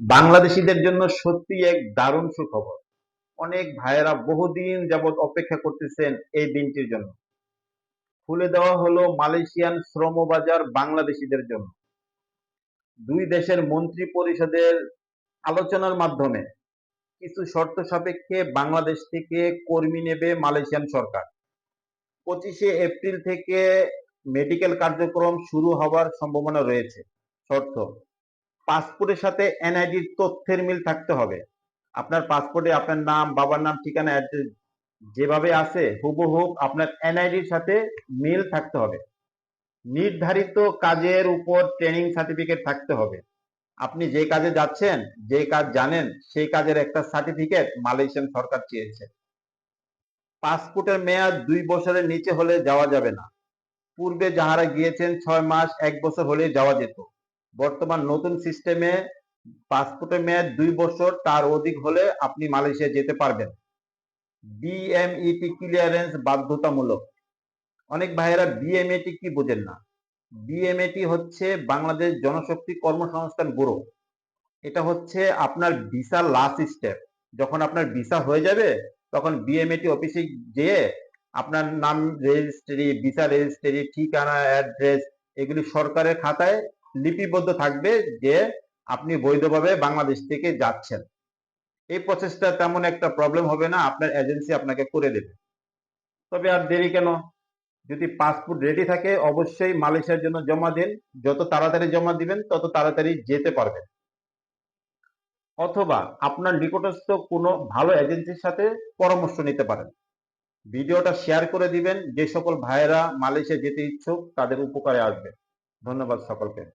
বাংলাদেশীদের জন্য সত্যি এক দারুণ সুখবর। অনেক ভাইয়েরা বহুদিন যাবৎ অপেক্ষা করতেছেন এই দিনটির জন্য। খুলে দেওয়া হলো মালয়েশিয়ান শ্রম বাজার বাংলাদেশীদের জন্য। দুই দেশের মন্ত্রী পরিষদের আলোচনার মাধ্যমে কিছু শর্ত সাপেক্ষে বাংলাদেশ থেকে কর্মী নেবে মালয়েশিয়ান সরকার। 25শে এপ্রিল থেকে মেডিকেল কার্যক্রম শুরু হওয়ার সম্ভাবনা রয়েছে। শর্ত: পাসপোর্টের সাথে এনআইডির তথ্যের মিল থাকতে হবে। আপনার পাসপোর্টে আপনার নাম, বাবার নাম, ঠিকানা, অ্যাড্রেস যেভাবে আছে হুবহু আপনার এনআইডির সাথে মিল থাকতে হবে। নির্ধারিত কাজের উপর ট্রেনিং সার্টিফিকেট থাকতে হবে। আপনি যে কাজে যাচ্ছেন, যে কাজ জানেন, সেই কাজের একটা সার্টিফিকেট মালয়েশিয়ান সরকার চেয়েছে। পাসপোর্টের মেয়াদ 2 বছরের নিচে হলে যাওয়া যাবে না। পূর্বে যাহারা গিয়েছেন 6 মাস, 1 বছর হলে যাওয়া যেত। বর্তমান নতুন সিস্টেমে পাসপোর্টের মেয়াদ 2 বছর, তার অধিক হলে আপনি মালয়েশিয়া যেতে পারবেন। বিএমইটি ক্লিয়ারেন্স বাধ্যতামূলক। অনেক ভাইয়েরা বিএমএটি কি বোঝেন না। বিএমএটি হচ্ছে বাংলাদেশ জনশক্তি কর্মসংস্থান ব্যুরো। এটা হচ্ছে আপনার ভিসা লাস্ট স্টেপ। যখন আপনার ভিসা হয়ে যাবে তখন বিএমএটি অফিসে যেয়ে আপনার নাম রেজিস্ট্রি, ভিসা রেজিস্ট্রি, ঠিকানা, অ্যাড্রেস এগুলি সরকারের খাতায় লিপিবদ্ধ থাকবে যে আপনি বৈধভাবে বাংলাদেশ থেকে যাচ্ছেন। এই প্রসেসটা তেমন একটা প্রবলেম হবে না, আপনার এজেন্সি আপনাকে করে দেবে। তবে আর দেরি কেন? যদি পাসপোর্ট রেডি থাকে অবশ্যই মালয়েশিয়ার জন্য জমা দিন। যত তাড়াতাড়ি জমা দিবেন তত তাড়াতাড়ি যেতে পারবেন। অথবা আপনার নিকটস্থ কোনো ভালো এজেন্সির সাথে পরামর্শ নিতে পারেন। ভিডিওটা শেয়ার করে দিবেন, যে সকল ভাইয়েরা মালয়েশিয়া যেতে ইচ্ছুক তাদের উপকারে আসবে। ধন্যবাদ সকলকে।